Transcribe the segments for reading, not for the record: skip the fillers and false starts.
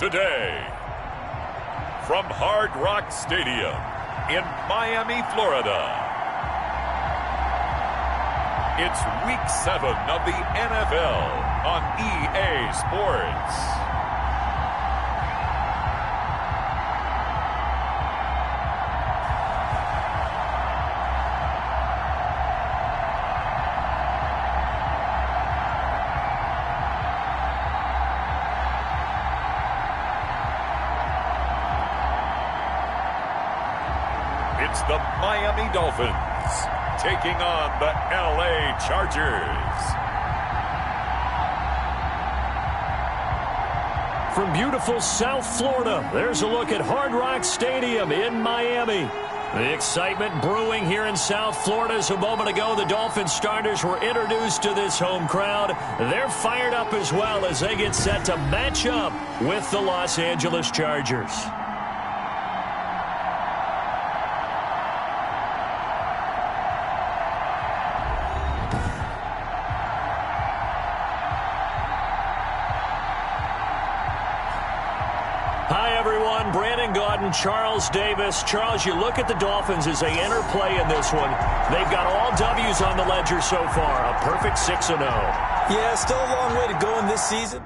today. From Hard Rock Stadium in Miami, Florida, it's Week 7 of the NFL on EA Sports. It's the Miami Dolphins taking on the LA Chargers. From beautiful South Florida, there's a look at Hard Rock Stadium in Miami. The excitement brewing here in South Florida as a moment ago the Dolphins starters were introduced to this home crowd. They're fired up as well as they get set to match up with the Los Angeles Chargers. Hi, everyone. Brandon Gaudin, Charles Davis. Charles, you look at the Dolphins as they enter play in this one. They've got all W's on the ledger so far, a perfect 6-0. Yeah, still a long way to go in this season.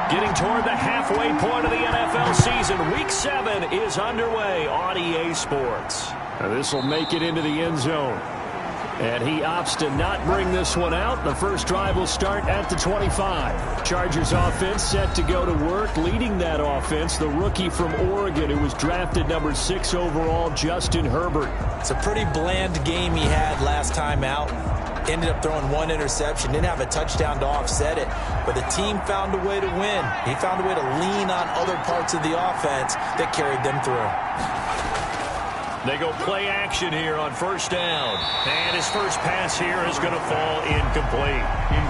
Getting toward the halfway point of the NFL season, Week 7 is underway on EA Sports. Now, this will make it into the end zone. And he opts to not bring this one out. The first drive will start at the 25. Chargers offense set to go to work. Leading that offense, the rookie from Oregon who was drafted number 6 overall, Justin Herbert. It's a pretty bland game he had last time out. Ended up throwing one interception. Didn't have a touchdown to offset it. But the team found a way to win. He found a way to lean on other parts of the offense that carried them through. They go play action here on first down. And his first pass here is going to fall incomplete.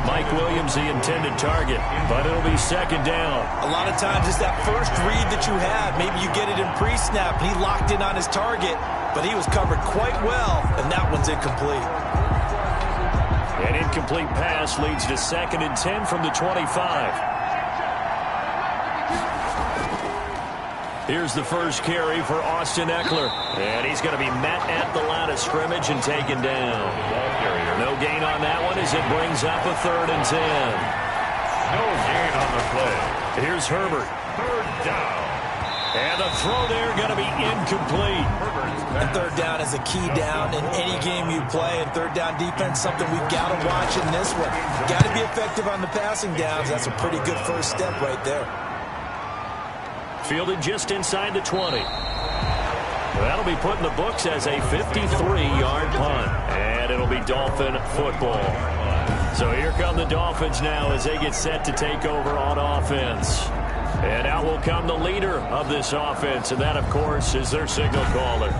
Mike Williams, the intended target, but it'll be second down. A lot of times it's that first read that you have. Maybe you get it in pre-snap. He locked in on his target, but he was covered quite well, and that one's incomplete. An incomplete pass leads to 2nd and 10 from the 25. Here's the first carry for Austin Eckler. And he's going to be met at the line of scrimmage and taken down. No gain on that one as it brings up a 3rd and 10. No gain on the play. Here's Herbert. 3rd down. And the throw there going to be incomplete. And 3rd down is a key down in any game you play. And 3rd down defense, something we've got to watch in this one. Got to be effective on the passing downs. That's a pretty good first step right there. Fielded just inside the 20. That'll be put in the books as a 53-yard punt. And it'll be Dolphin football. So here come the Dolphins now as they get set to take over on offense. And out will come the leader of this offense. And that, of course, is their signal caller.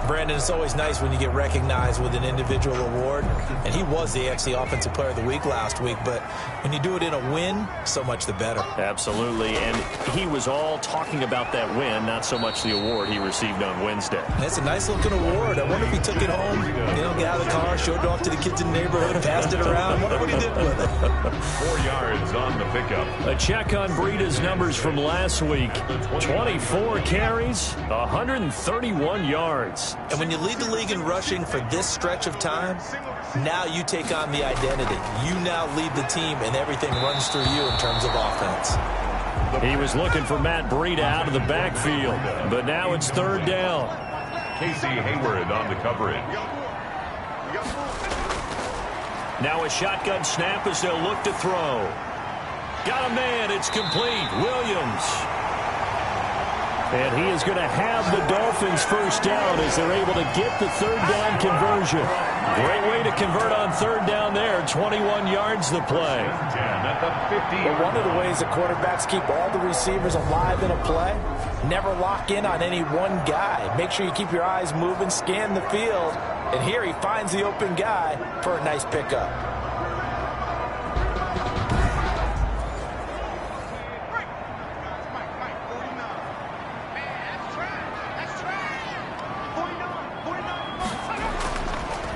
Brandon, it's always nice when you get recognized with an individual award. And he was the XC Offensive Player of the Week last week. But when you do it in a win, so much the better. Absolutely. And he was all talking about that win, not so much the award he received on Wednesday. It's a nice-looking award. I wonder if he took it home, got out of the car, showed it off to the kids in the neighborhood, passed it around. I wonder what he did with it. 4 yards on the pickup. A check on Breida's numbers from last week. 24 carries, 131 yards. And when you lead the league in rushing for this stretch of time, now you take on the identity. You now lead the team, and everything runs through you in terms of offense. He was looking for Matt Breida out of the backfield, but now it's 3rd down. Casey Hayward on the coverage. Now a shotgun snap as they'll look to throw. Got a man. It's complete. Williams. And he is going to have the Dolphins first down as they're able to get the 3rd down conversion. Great way to convert on 3rd down there. 21 yards the play. But one of the ways the quarterbacks keep all the receivers alive in a play, never lock in on any one guy. Make sure you keep your eyes moving, scan the field. And here he finds the open guy for a nice pickup.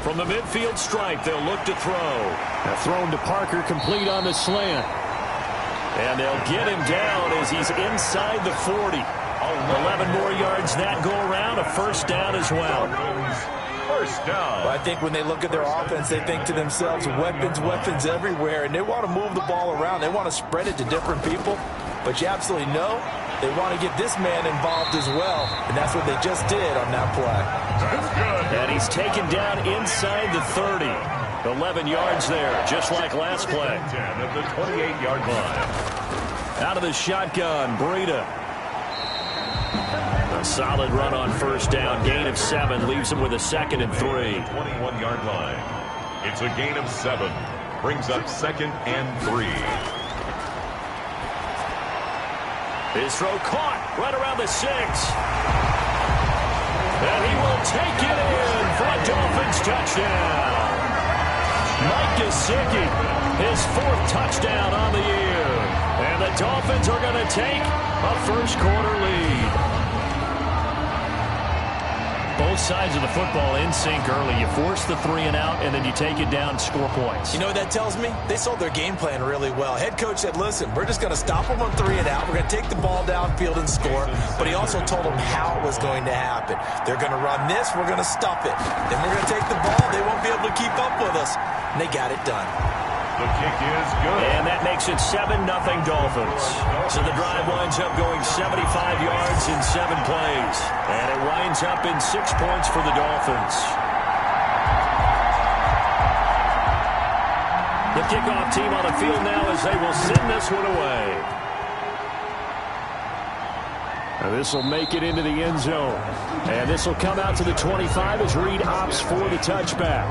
From the midfield stripe, they'll look to throw. Now thrown to Parker, complete on the slant. And they'll get him down as he's inside the 40. 11 more yards that go around, a first down as well. First down. Well, I think when they look at their offense, they think to themselves, weapons, weapons everywhere, and they want to move the ball around. They want to spread it to different people, but you absolutely know they want to get this man involved as well, and that's what they just did on that play. That's good. And he's taken down inside the 30. 11 yards there, just like last play. 10 at the 28-yard line. Out of the shotgun, Breida. A solid run on first down. Gain of 7 leaves him with a 2nd and 3. 21-yard line. It's a gain of 7. Brings up 2nd and 3. His throw caught right around the 6. And he will take it in for a Dolphins touchdown. Mike Gesicki, his 4th touchdown on the year. And the Dolphins are going to take a first-quarter lead. Both sides of the football in sync early. You force the 3 and out, and then you take it down, score points. You know what that tells me? They sold their game plan really well. Head coach said, listen, we're just going to stop them on 3 and out. We're going to take the ball downfield and score. But he also told them how it was going to happen. They're going to run this. We're going to stuff it. Then we're going to take the ball. They won't be able to keep up with us. And they got it done. The kick is good. And that makes it 7-0 Dolphins. So the drive winds up going 75 yards in 7 plays. And it winds up in 6 points for the Dolphins. The kickoff team on the field now as they will send this one away. Now this will make it into the end zone. And this will come out to the 25 as Reed opts for the touchback.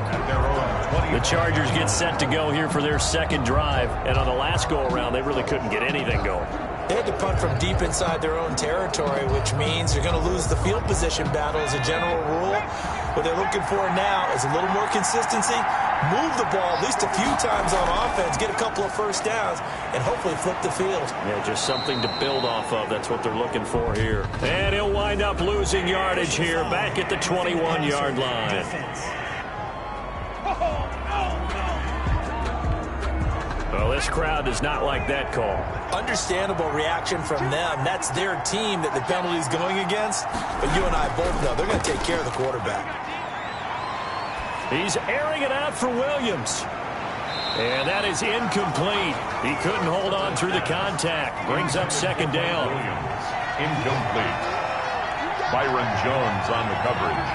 The Chargers get set to go here for their 2nd drive. And on the last go-around, they really couldn't get anything going. They had to punt from deep inside their own territory, which means you're going to lose the field position battle as a general rule. What they're looking for now is a little more consistency, move the ball at least a few times on offense, get a couple of first downs, and hopefully flip the field. Yeah, just something to build off of. That's what they're looking for here. And he'll wind up losing yardage here back at the 21-yard line. Well, this crowd does not like that call. Understandable reaction from them. That's their team that the penalty is going against. But you and I both know they're going to take care of the quarterback. He's airing it out for Williams. And that is incomplete. He couldn't hold on through the contact. Brings up 2nd down. Williams, incomplete. Byron Jones on the coverage.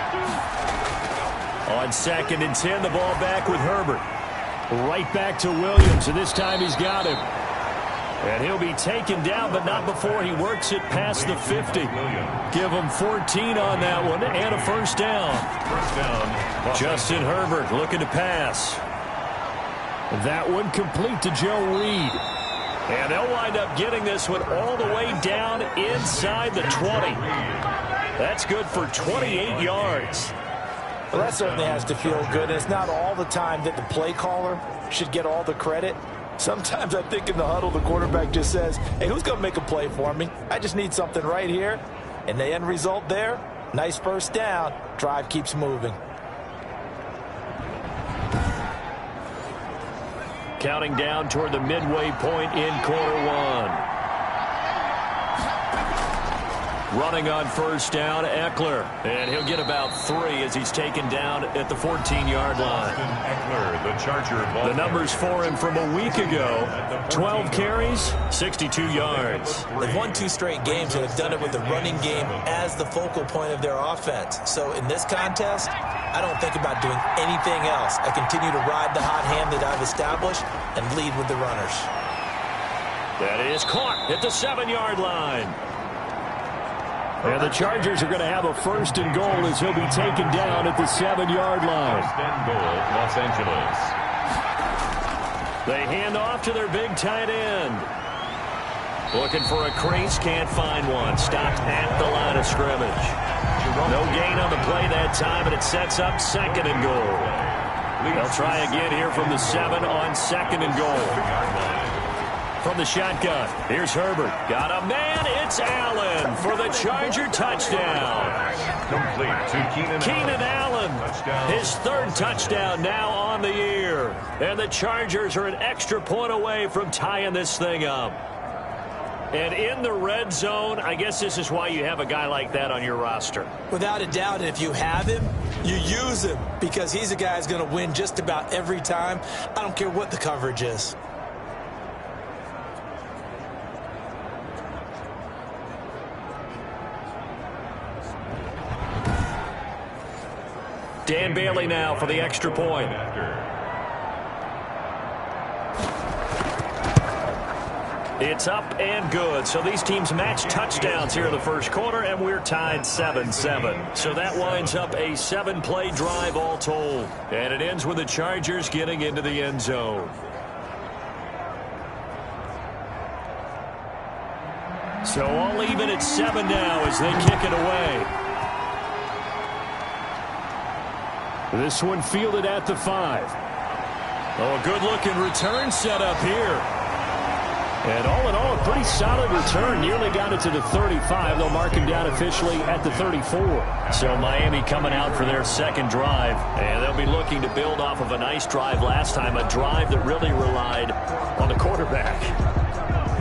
On 2nd and 10, the ball back with Herbert. Right back to Williams, and this time he's got him. And he'll be taken down, but not before he works it past the 50. Give him 14 on that one, and a first down. First down. Justin Herbert looking to pass. That one complete to Joe Reed. And they'll wind up getting this one all the way down inside the 20. That's good for 28 yards. Well, that certainly has to feel good. It's not all the time that the play caller should get all the credit. Sometimes I think in the huddle, the quarterback just says, hey, who's going to make a play for me? I just need something right here. And the end result there, nice first down. Drive keeps moving. Counting down toward the midway point in quarter 1. Running on first down, Eckler. And he'll get about 3 as he's taken down at the 14-yard line. Eckler, the Charger ball. The numbers for him from a week ago. 12 carries, 62 yards. They've won 2 straight games and have done it with the running game as the focal point of their offense. So in this contest, I don't think about doing anything else. I continue to ride the hot hand that I've established and lead with the runners. That is caught at the 7-yard line. And the Chargers are going to have a 1st and goal as he'll be taken down at the 7-yard line. 1st and goal, Los Angeles. They hand off to their big tight end. Looking for a crease, can't find one. Stopped at the line of scrimmage. No gain on the play that time, and it sets up 2nd and goal. They'll try again here from the 7 on 2nd and goal. from the shotgun. Here's Herbert. Got a man. It's Allen for the Charger touchdown. Complete to Keenan Allen. His third touchdown now on the year. And the Chargers are an extra point away from tying this thing up. And in the red zone, I guess this is why you have a guy like that on your roster. Without a doubt, and if you have him, you use him because he's a guy who's going to win just about every time. I don't care what the coverage is. Dan Bailey now for the extra point. It's up and good. So these teams match touchdowns here in the first quarter, and we're tied 7-7. So that winds up a 7-play drive all told. And it ends with the Chargers getting into the end zone. So all even at 7 now as they kick it away. This one fielded at the 5. Oh, a good-looking return set up here. And all in all, a pretty solid return. Nearly got it to the 35. They'll mark him down officially at the 34. So Miami coming out for their second drive. And they'll be looking to build off of a nice drive last time. A drive that really relied on the quarterback.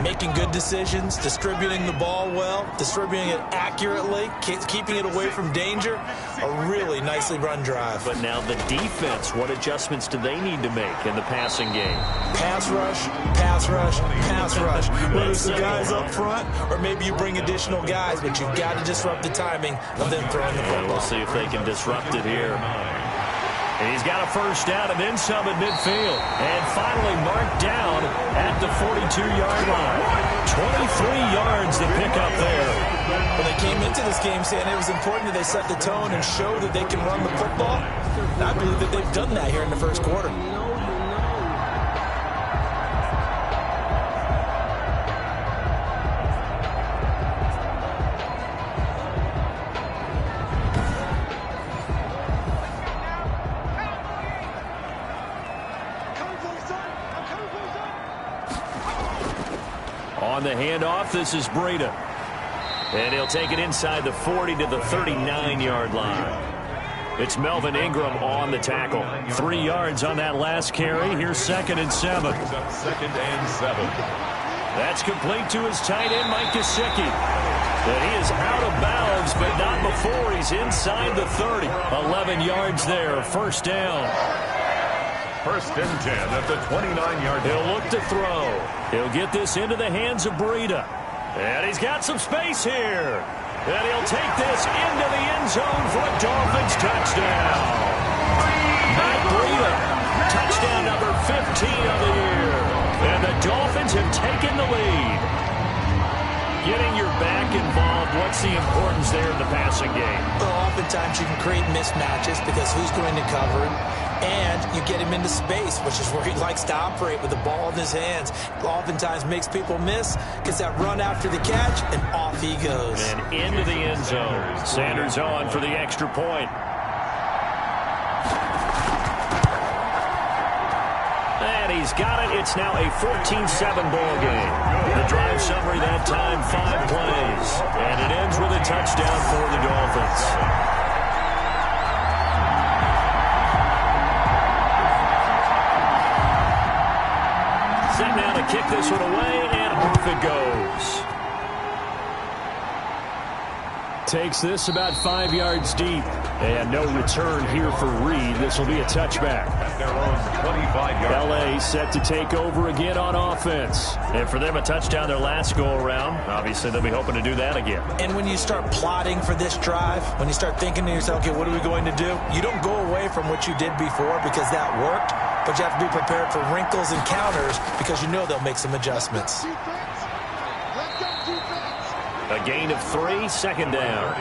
Making good decisions, distributing the ball well, distributing it accurately, keeping it away from danger. A really nicely run drive. But now the defense, what adjustments do they need to make in the passing game? Pass rush, pass rush, pass rush. Whether it's the guys up front or maybe you bring additional guys, but you've got to disrupt the timing of them throwing the football. We'll see if they can disrupt it here. And he's got a first down and then some at midfield. And finally marked down at the 42-yard line. 23 yards to pick up there. When they came into this game saying it was important that they set the tone and show that they can run the football, and I believe that they've done that here in the first quarter. On the handoff, this is Breida. And he'll take it inside the 40 to the 39-yard line. It's Melvin Ingram on the tackle. 3 yards on that last carry. Here's 2nd and 7. 2nd and 7. That's complete to his tight end, Mike Gesicki. And he is out of bounds, but not before he's inside the 30. 11 yards there, first down. 1st and 10 at the 29-yard line. He'll look to throw. He'll get this into the hands of Breida. And he's got some space here. And he'll take this into the end zone for a Dolphins touchdown. Matt Breida, touchdown number 15 of the year. And the Dolphins have taken the lead. Getting your back involved, what's the importance there in the passing game? Well, oftentimes you can create mismatches because who's going to cover him? And you get him into space, which is where he likes to operate with the ball in his hands. Oftentimes makes people miss, gets that run after the catch, and off he goes. And into the end zone. Sanders on for the extra point. And he's got it. It's now a 14-7 ball game. The drive summary that time, 5 plays. And it ends with a touchdown for the Dolphins. Set now to kick this one away, and off it goes. Takes this about 5 yards deep. And no return here for Reed. This will be a touchback. At their own 25-yard LA set to take over again on offense. And for them, a touchdown their last go-around. Obviously, they'll be hoping to do that again. And when you start plotting for this drive, when you start thinking to yourself, okay, what are we going to do? You don't go away from what you did before because that worked. But you have to be prepared for wrinkles and counters because you know they'll make some adjustments. A gain of 3, 2nd down.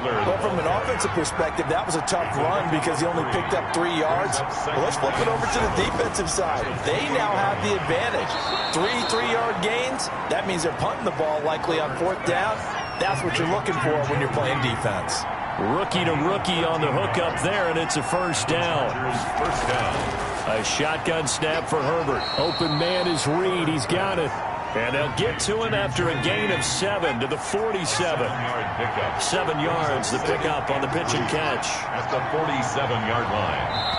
Well, from an offensive perspective, that was a tough run because he only picked up 3 yards. Well, let's flip it over to the defensive side. They now have the advantage. 3-3-yard gains, that means they're punting the ball likely on 4th down. That's what you're looking for when you're playing defense. Rookie to rookie on the hook up there, and it's a first down. First down. A shotgun snap for Herbert. Open man is Reed. He's got it. And they'll get to him after a gain of 7 to the 47. 7 yards, the pickup on the pitch and catch. At the 47-yard line.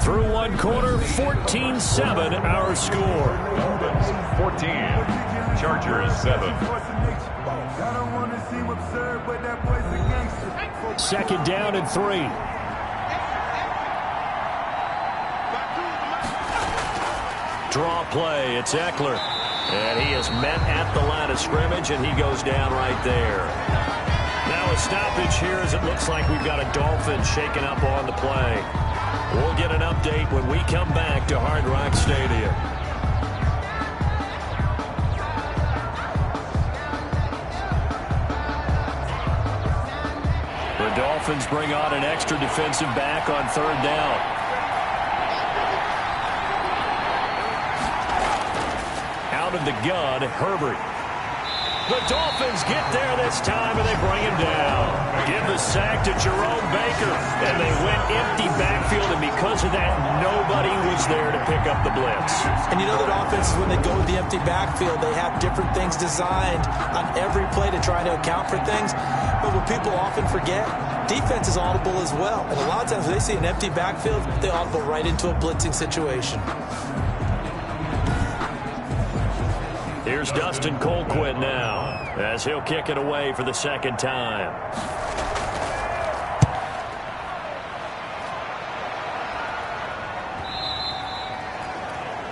Through one quarter, 14-7 our score. Dolphins 14, Chargers 7. Second down and 3. Draw play, it's Eckler. And he is met at the line of scrimmage, and he goes down right there. Now a stoppage here as it looks like we've got a Dolphins shaking up on the play. We'll get an update when we come back to Hard Rock Stadium. The Dolphins bring on an extra defensive back on third down. Out of the gun, Herbert. The Dolphins get there this time, and they bring him down. Give the sack to Jerome Baker, and they went empty backfield, and because of that, nobody was there to pick up the blitz. And you know that offenses, when they go with the empty backfield, they have different things designed on every play to try to account for things. But what people often forget, defense is audible as well. And a lot of times when they see an empty backfield, they audible right into a blitzing situation. Here's Dustin Colquitt now, as he'll kick it away for the second time.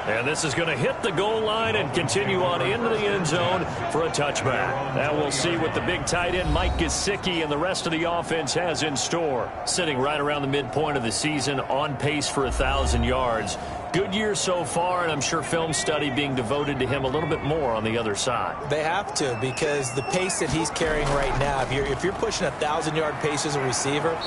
And this is going to hit the goal line and continue on into the end zone for a touchback. Now we'll see what the big tight end Mike Gesicki and the rest of the offense has in store. Sitting right around the midpoint of the season, on pace for 1,000 yards. Good year so far, and I'm sure film study being devoted to him a little bit more on the other side. They have to, because the pace that he's carrying right now, if you're pushing 1,000-yard pace as a receiver,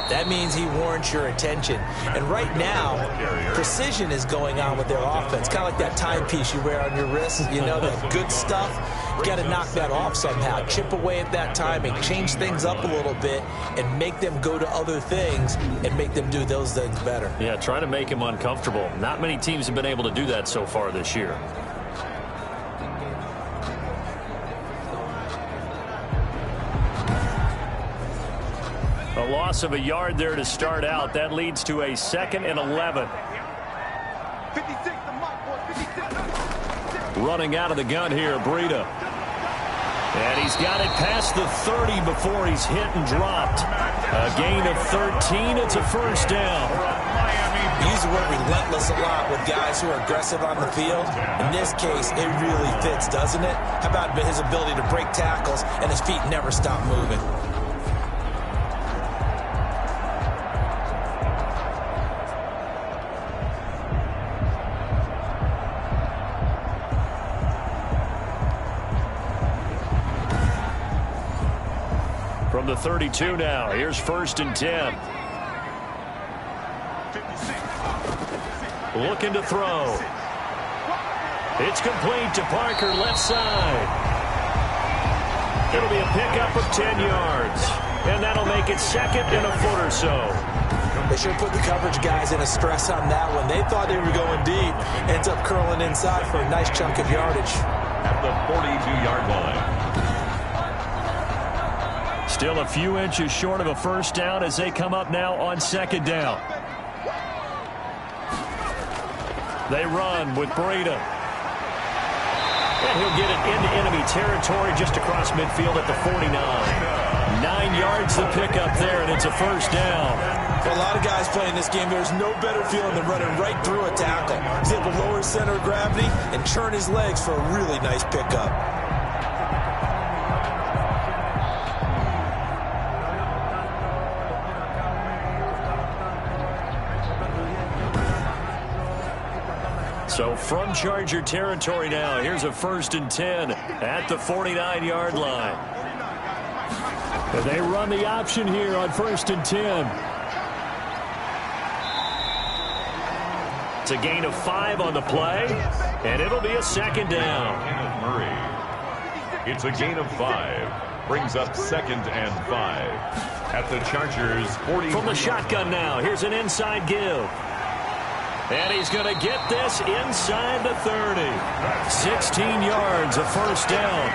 that means he warrants your attention. And right now, precision is going on with their offense. Kind of like that timepiece you wear on your wrist. You know, that good stuff. You got to knock that off somehow. Chip away at that timing. Change things up a little bit and make them go to other things and make them do those things better. Yeah, try to make him uncomfortable. Not many teams have been able to do that so far this year. A loss of a yard there to start out. That leads to a 2nd and 11. Running out of the gun here, Breida. And he's got it past the 30 before he's hit and dropped. A gain of 13. It's a first down. He uses the word relentless a lot with guys who are aggressive on the field. In this case, it really fits, doesn't it? How about his ability to break tackles and his feet never stop moving? From the 32 now, here's 1st and 10. Looking to throw. It's complete to Parker, left side. It'll be a pickup of 10 yards. And that'll make it 2nd and a foot or so. They should have put the coverage guys in a stress on that one. They thought they were going deep. Ends up curling inside for a nice chunk of yardage. At the 42-yard line. Still a few inches short of a first down as they come up now on 2nd down. They run with Breida. And he'll get it into enemy territory just across midfield at the 49. 9 yards the pickup there, and it's a first down. For a lot of guys playing this game, there's no better feeling than running right through a tackle. He's able to lower his center of gravity and churn his legs for a really nice pickup. So from Charger territory now, here's a 1st and 10 at the 49-yard line. And they run the option here on 1st and 10. It's a gain of 5 on the play, and it'll be a 2nd down. It's a gain of 5. Brings up 2nd and 5. At the Chargers, 40. From the shotgun now, here's an inside give. And he's going to get this inside the 30. 16 yards, a first down.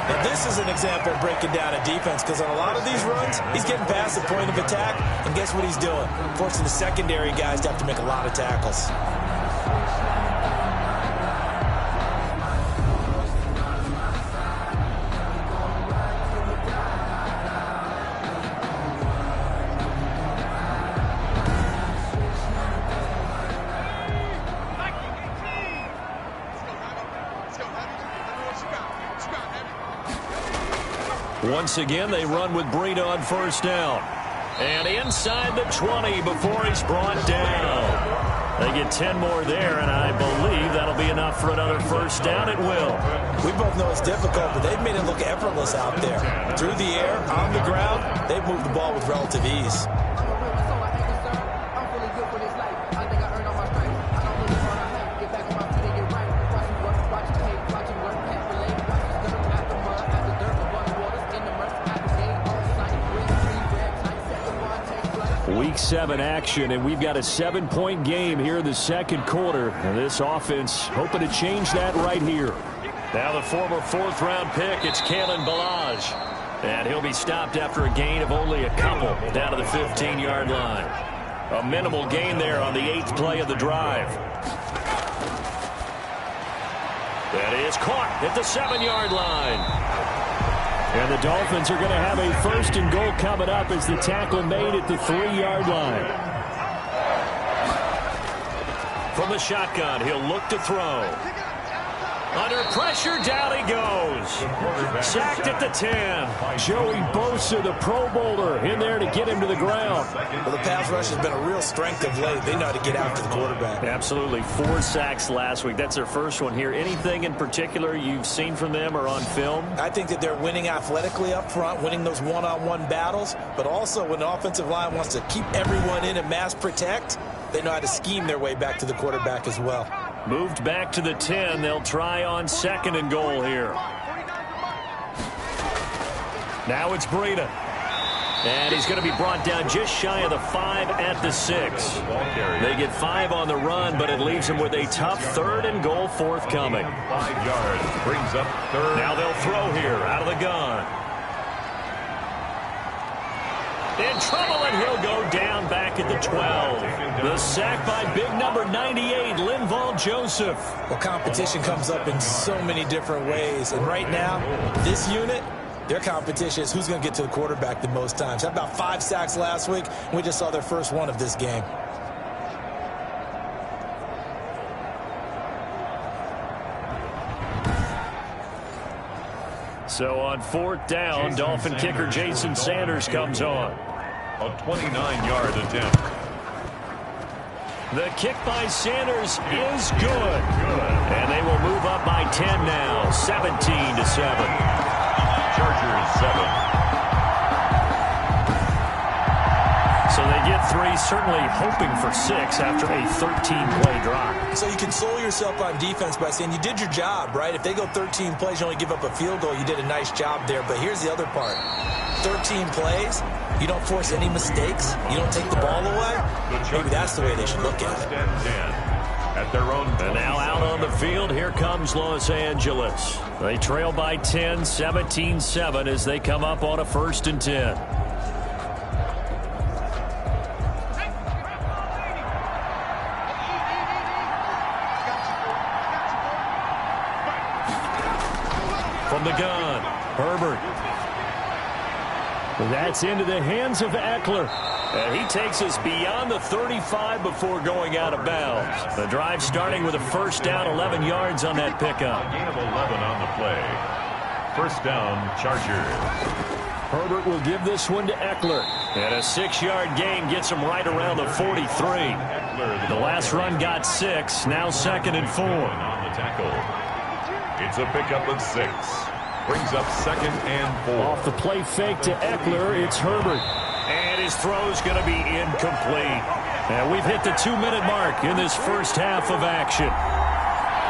Now this is an example of breaking down a defense, because on a lot of these runs, he's getting past the point of attack, and guess what he's doing? Forcing the secondary guys to have to make a lot of tackles. Once again, they run with Breida on first down. And inside the 20 before he's brought down. They get 10 more there, and I believe that'll be enough for another first down. It will. We both know it's difficult, but they've made it look effortless out there. Through the air, on the ground, they've moved the ball with relative ease. Week 7 action, and we've got a 7-point game here in the second quarter. And this offense hoping to change that right here. Now the former 4th-round pick, it's Kalen Ballage. And he'll be stopped after a gain of only a couple down to the 15-yard line. A minimal gain there on the 8th play of the drive. That is caught at the 7-yard line. And the Dolphins are going to have a 1st and goal coming up as the tackle made at the 3-yard line. From the shotgun, he'll look to throw. Under pressure, down he goes. Sacked at the 10. Joey Bosa, the Pro Bowler, in there to get him to the ground. Well, the pass rush has been a real strength of late. They know how to get after the quarterback. Absolutely. 4 sacks last week. That's their first one here. Anything in particular you've seen from them or on film? I think that they're winning athletically up front, winning those one-on-one battles, but also when the offensive line wants to keep everyone in and mass protect, they know how to scheme their way back to the quarterback as well. Moved back to the 10. They'll try on 2nd and goal here. Now it's Breida. And he's going to be brought down just shy of the 5 at the 6. They get 5 on the run, but it leaves them with a tough 3rd and goal forthcoming. 5 yards. Brings up 3rd. Now they'll throw here out of the gun. In trouble, and he'll go down back at the 12. The sack by big number 98, Linval Joseph. Well, competition comes up in so many different ways. And right now, this unit, their competition is who's going to get to the quarterback the most times. Had about 5 sacks last week, and we just saw their first one of this game. So on 4th down, Dolphin kicker Jason Sanders comes on. A 29-yard attempt. The kick by Sanders is good. And they will move up by 10 now, 17-7. Chargers 7. So they get 3, certainly hoping for 6 after a 13-play drive. So you console yourself on defense by saying you did your job, right? If they go 13 plays, you only give up a field goal, you did a nice job there. But here's the other part. 13 plays, you don't force any mistakes, you don't take the ball away. Maybe that's the way they should look at it. At their own. And now out on the field, here comes Los Angeles. They trail by 10, 17-7 as they come up on a 1st and 10. From the gun, Herbert. That's into the hands of Eckler. And he takes us beyond the 35 before going out of bounds. The drive starting with a 1st down, 11 yards on that pickup. Gain of 11 on the play. 1st down, Chargers. Herbert will give this one to Eckler. And a 6-yard gain gets him right around the 43. The last run got 6, now 2nd and 4. On the tackle. It's a pickup of 6. Brings up 2nd and 4. Off the play fake to Eckler, it's Herbert. And his throw's going to be incomplete. And we've hit the 2-minute mark in this first half of action.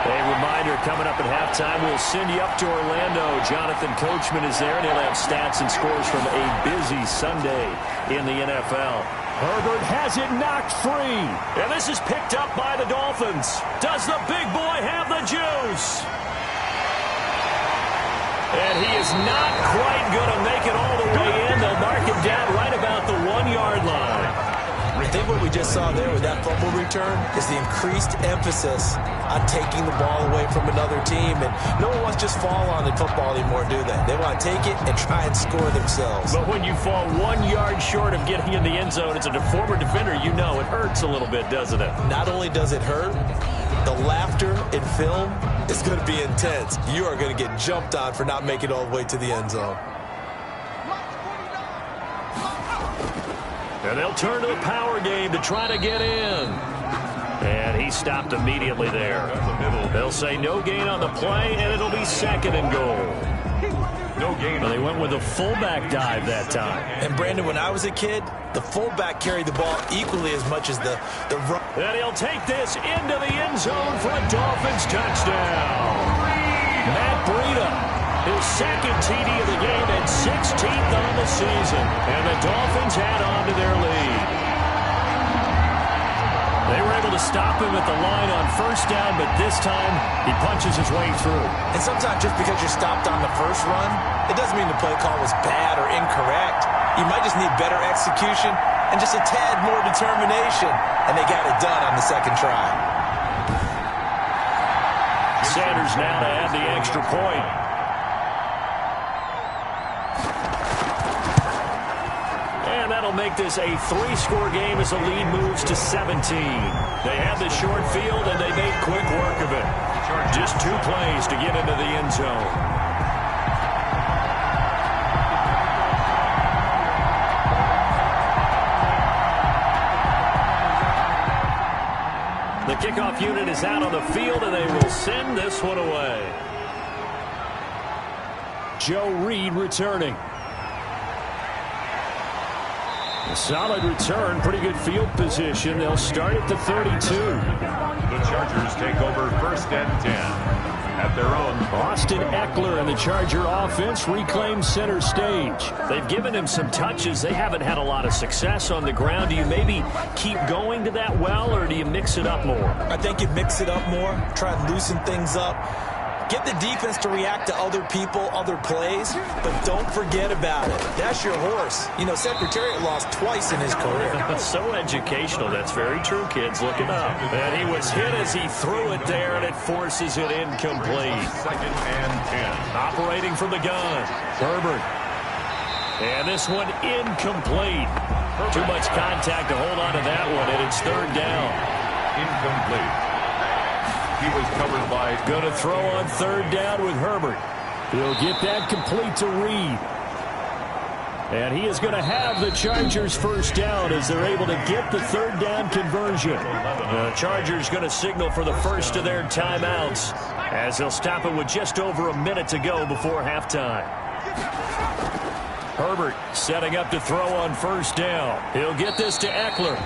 A reminder coming up at halftime, we'll send you up to Orlando. Jonathan Coachman is there, and he'll have stats and scores from a busy Sunday in the NFL. Herbert has it knocked free. And this is picked up by the Dolphins. Does the big boy have the juice? And he is not quite going to make it all the way in. They'll mark him down right about the 1-yard line. I think what we just saw there with that fumble return is the increased emphasis on taking the ball away from another team. And no one wants to just fall on the football anymore, do they? They want to take it and try and score themselves. But when you fall 1 yard short of getting in the end zone as a former defender, you know it hurts a little bit, doesn't it? Not only does it hurt, the laughter in film is going to be intense. You are going to get jumped on for not making it all the way to the end zone. And they'll turn to the power game to try to get in. And he stopped immediately there. They'll say no gain on the play, and it'll be 2nd and goal. No gain. Well, they went with a fullback dive that time. And, Brandon, when I was a kid, the fullback carried the ball equally as much as the run. And he'll take this into the end zone for a Dolphins touchdown. Matt Breida. His 2nd TD of the game and 16th on the season. And the Dolphins add on to their lead. They were able to stop him at the line on 1st down, but this time he punches his way through. And sometimes just because you're stopped on the first run, it doesn't mean the play call was bad or incorrect. You might just need better execution and just a tad more determination. And they got it done on the 2nd try. Sanders now to add the extra point. And that'll make this a 3-score game as the lead moves to 17. They had the short field, and they made quick work of it. Just 2 plays to get into the end zone. The kickoff unit is out on the field, and they will send this one away. Joe Reed returning. A solid return, pretty good field position. They'll start at the 32. The Chargers take over 1st and 10 at their own. Austin Eckler and the Charger offense reclaim center stage. They've given him some touches. They haven't had a lot of success on the ground. Do you maybe keep going to that well, or do you mix it up more? I think you mix it up more, try and loosen things up. Get the defense to react to other people, other plays, but don't forget about it. That's your horse. You know, Secretariat lost twice in his career. So educational. That's very true, kids. Look it up. And he was hit as he threw it there, and it forces it incomplete. 2nd and 10. Operating from the gun. Herbert. And this one incomplete. Too much contact to hold on to that one, and it's 3rd down. Incomplete. He was covered by. Going to throw on 3rd down with Herbert. He'll get that complete to Reed. And he is going to have the Chargers 1st down as they're able to get the 3rd down conversion. The Chargers going to signal for the first of their timeouts as they'll stop it with just over a minute to go before halftime. Herbert setting up to throw on 1st down. He'll get this to Eckler.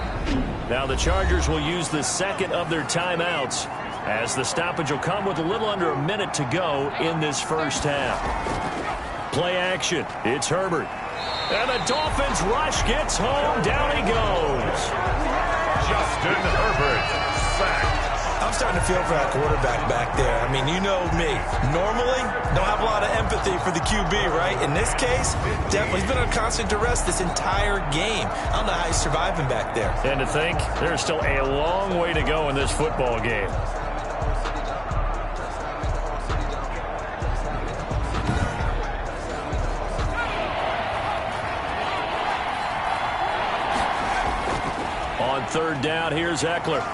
Now the Chargers will use the 2nd of their timeouts, as the stoppage will come with a little under a minute to go in this 1st half. Play action. It's Herbert. And the Dolphins rush gets home. Down he goes. Justin Herbert sacked. I'm starting to feel for that quarterback back there. I mean, you know me. Normally, don't have a lot of empathy for the QB, right? In this case, definitely. He's been on constant duress this entire game. I don't know how he's surviving back there. And to think, there's still a long way to go in this football game. On 3rd down, here's Eckler.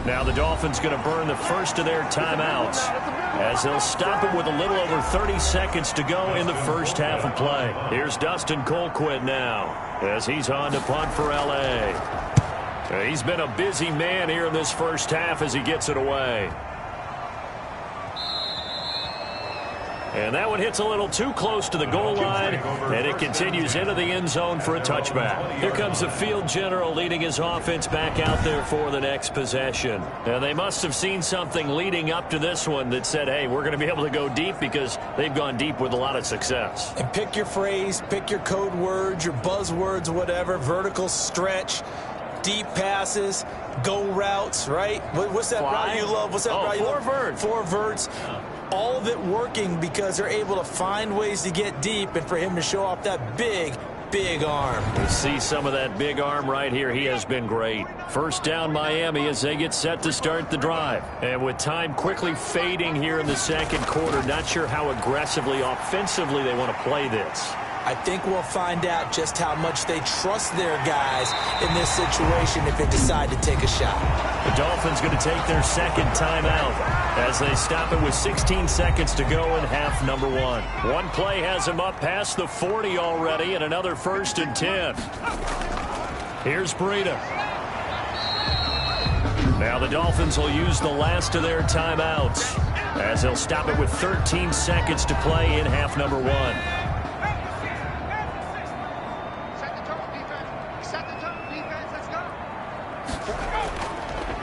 Now the Dolphins going to burn the first of their timeouts as they'll stop it with a little over 30 seconds to go in the 1st half of play. Here's Dustin Colquitt now as he's on to punt for L.A. He's been a busy man here in this 1st half as he gets it away. And that one hits a little too close to the goal line, and it continues into the end zone for a touchback. Here comes the field general leading his offense back out there for the next possession. And they must have seen something leading up to this one that said, hey, we're going to be able to go deep, because they've gone deep with a lot of success. And pick your phrase, pick your code words, your buzzwords, whatever, vertical stretch, deep passes, go routes, right? What's that route you love? What's that route you love? Four verts. All of it working because they're able to find ways to get deep, and for him to show off that big arm. We see some of that big arm right here. He has been great. First down, Miami, as they get set to start the drive. And with time quickly fading here in the second quarter, not sure how aggressively, offensively they want to play this. I think we'll find out just how much they trust their guys in this situation if they decide to take a shot. The Dolphins going to take their second timeout as they stop it with 16 seconds to go in half number one. One play has them up past the 40 already, and another 1st and 10. Here's Breida. Now the Dolphins will use the last of their timeouts as they'll stop it with 13 seconds to play in half number one.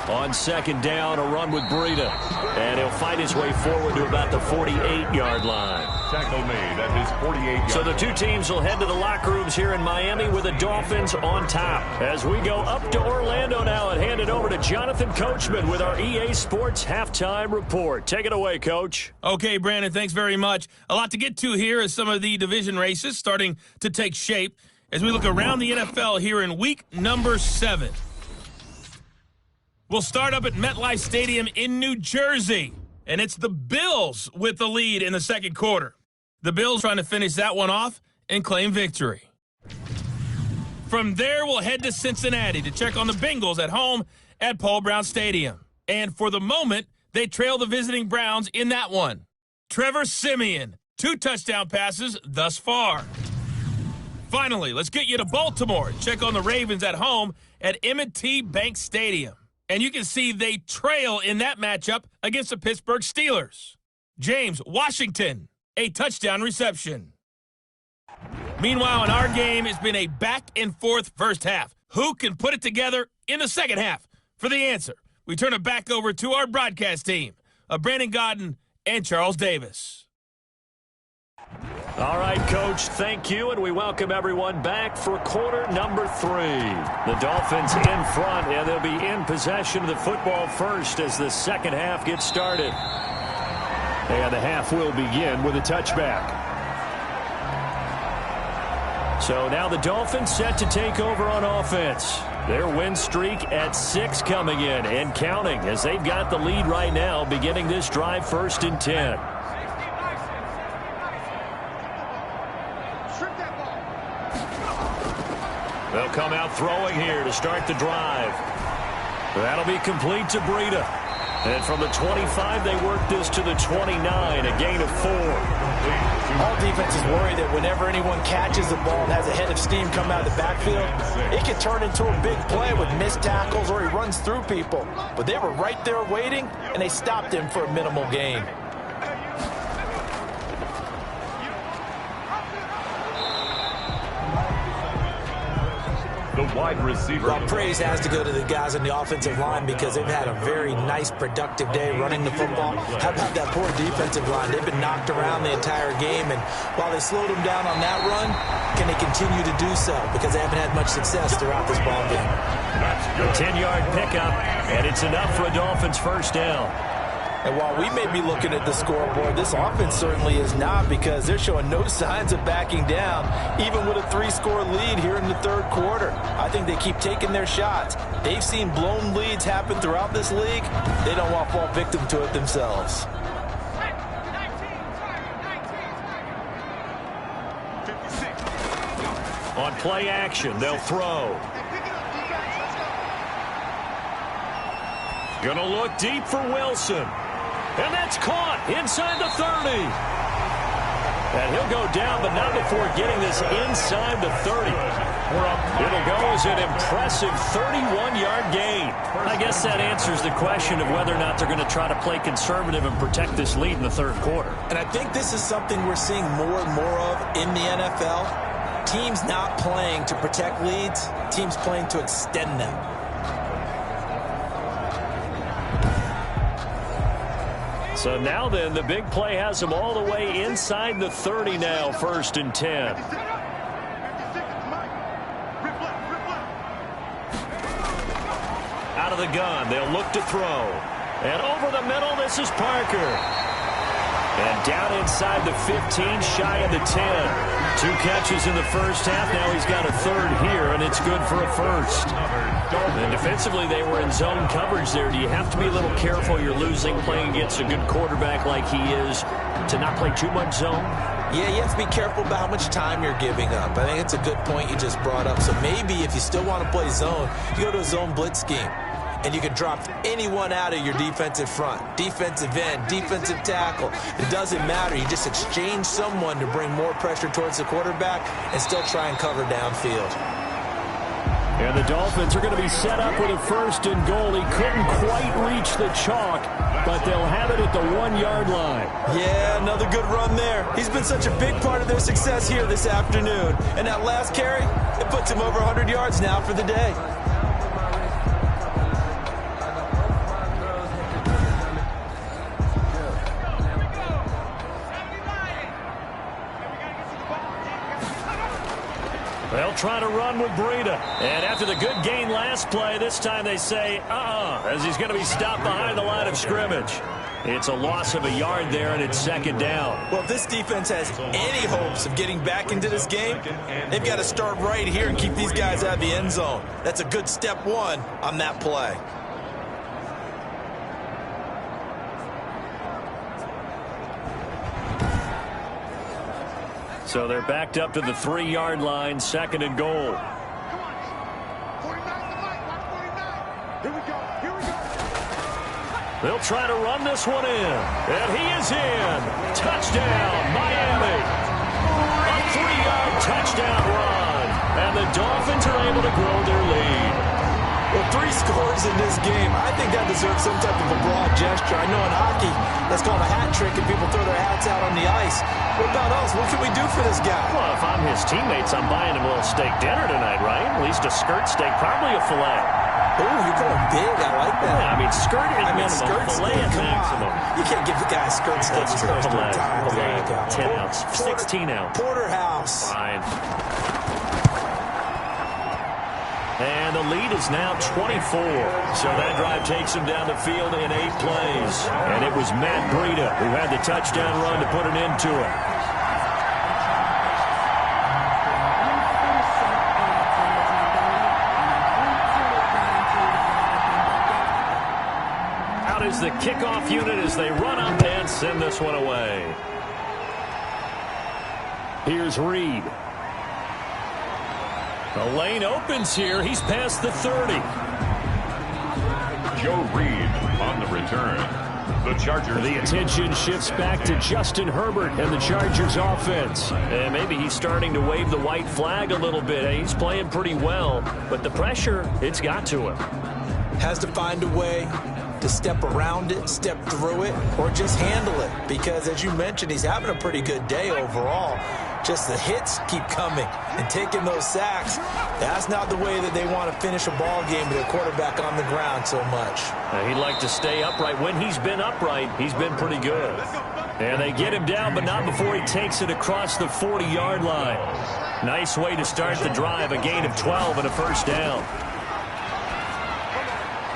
On second down, a run with Breida. And he'll fight his way forward to about the 48-yard line. Tackle made at his 48-yard. So the two teams will head to the locker rooms here in Miami with the Dolphins on top. As we go up to Orlando now and hand it over to Jonathan Coachman with our EA Sports Halftime Report. Take it away, Coach. Okay, Brandon, thanks very much. A lot to get to here as some of the division races starting to take shape as we look around the NFL here in week number 7. We'll start up at MetLife Stadium in New Jersey, and it's the Bills with the lead in the second quarter. The Bills trying to finish that one off and claim victory. From there, we'll head to Cincinnati to check on the Bengals at home at Paul Brown Stadium. And for the moment, they trail the visiting Browns in that one. Trevor Siemian, 2 touchdown passes thus far. Finally, let's get you to Baltimore and check on the Ravens at home at M&T Bank Stadium. And you can see they trail in that matchup against the Pittsburgh Steelers. James Washington, a touchdown reception. Meanwhile, in our game, it's been a back-and-forth first half. Who can put it together in the second half? For the answer, we turn it back over to our broadcast team of Brandon Godden and Charles Davis. All right, Coach, thank you, and we welcome everyone back for quarter number 3. The Dolphins in front, and they'll be in possession of the football first as the second half gets started. And the half will begin with a touchback. So now the Dolphins set to take over on offense. Their win streak at 6 coming in and counting as they've got the lead right now beginning this drive 1st and 10. They'll come out throwing here to start the drive. That'll be complete to Breida. And from the 25, they work this to the 29, a gain of 4. All defenses worry that whenever anyone catches the ball and has a head of steam come out of the backfield, it can turn into a big play with missed tackles or he runs through people. But they were right there waiting, and they stopped him for a minimal gain. The wide receiver. Well, praise has to go to the guys on the offensive line because they've had a very nice, productive day running the football. How about that poor defensive line? They've been knocked around the entire game, and while they slowed them down on that run, can they continue to do so? Because they haven't had much success throughout this ball game. A 10-yard pickup, and it's enough for a Dolphins first down. And while we may be looking at the scoreboard, this offense certainly is not, because they're showing no signs of backing down, even with a 3-score lead here in the third quarter. I think they keep taking their shots. They've seen blown leads happen throughout this league. They don't want to fall victim to it themselves. On play action, they'll throw. Gonna look deep for Wilson. And that's caught inside the 30. And he'll go down, but not before getting this inside the 30. It'll go as an impressive 31-yard gain. I guess that answers the question of whether or not they're going to try to play conservative and protect this lead in the third quarter. And I think this is something we're seeing more and more of in the NFL. Teams not playing to protect leads, teams playing to extend them. So now then, the big play has them all the way inside the 30 now, 1st and 10. Out of the gun, they'll look to throw. And over the middle, this is Parker. And down inside the 15, shy of the 10. 2 catches in the first half. Now he's got a third here, and it's good for a first. And defensively, they were in zone coverage there. Do you have to be a little careful? You're losing playing against a good quarterback like he is to not play too much zone? Yeah, you have to be careful about how much time you're giving up. I think it's a good point you just brought up. So maybe if you still want to play zone, you go to a zone blitz scheme. And you can drop anyone out of your defensive front. Defensive end, defensive tackle. It doesn't matter. You just exchange someone to bring more pressure towards the quarterback and still try and cover downfield. And the Dolphins are going to be set up with a 1st and goal. He couldn't quite reach the chalk, but they'll have it at the 1-yard line. Yeah, another good run there. He's been such a big part of their success here this afternoon. And that last carry, it puts him over 100 yards now for the day. They'll try to run with Breida. And after the good gain last play, this time they say, as he's going to be stopped behind the line of scrimmage. It's a loss of a yard there, and it's 2nd down. Well, if this defense has any hopes of getting back into this game, they've got to start right here and keep these guys out of the end zone. That's a good step 1 on that play. So they're backed up to the 3-yard line, 2nd and goal. They'll try to run this one in. And he is in. Touchdown, Miami. A 3-yard touchdown run. And the Dolphins are able to grow their lead. Well, 3 scores in this game. I think that deserves some type of a broad gesture. I know in hockey, that's called a hat trick, and people throw their hats out on the ice. What about us? What can we do for this guy? Well, if I'm his teammates, I'm buying him a little steak dinner tonight, right? At least a skirt steak, probably a filet. Oh, you're going big. I like that. Yeah, I mean, skirt is minimum, skirt filet steak, is come maximum. on. You can't give the guy a skirt steak. Filet, There you go. 10 ounce, 16 ounce. Porterhouse. Fine. And the lead is now 24. So that drive takes him down the field in 8 plays. And it was Matt Breida who had the touchdown run to put an end to it. Out is the kickoff unit as they run up and send this one away. Here's Reed. The lane opens here. He's past the 30. Joe Reed on the return. The Chargers. The attention shifts back to Justin Herbert and the Chargers offense. And maybe he's starting to wave the white flag a little bit. He's playing pretty well, but the pressure, it's got to him. Has to find a way to step around it, step through it, or just handle it. Because as you mentioned, he's having a pretty good day overall. Just the hits keep coming and taking those sacks. That's not the way that they want to finish a ball game with a quarterback on the ground so much. He'd like to stay upright. When he's been upright, he's been pretty good. And they get him down, but not before he takes it across the 40-yard line. Nice way to start the drive, a gain of 12 and a first down.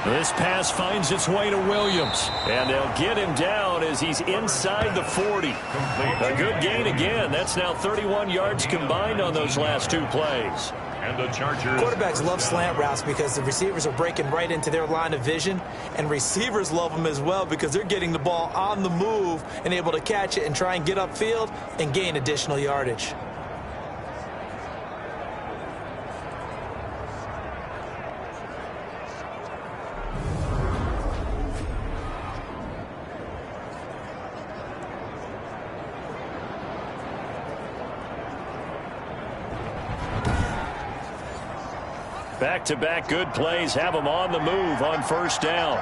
This pass finds its way to Williams, and they'll get him down as he's inside the 40. A good gain again. That's now 31 yards combined on those last 2 plays. And the Chargers. Quarterbacks love slant routes because the receivers are breaking right into their line of vision, and receivers love them as well because they're getting the ball on the move and able to catch it and try and get upfield and gain additional yardage. Back-to-back good plays have him on the move on first down.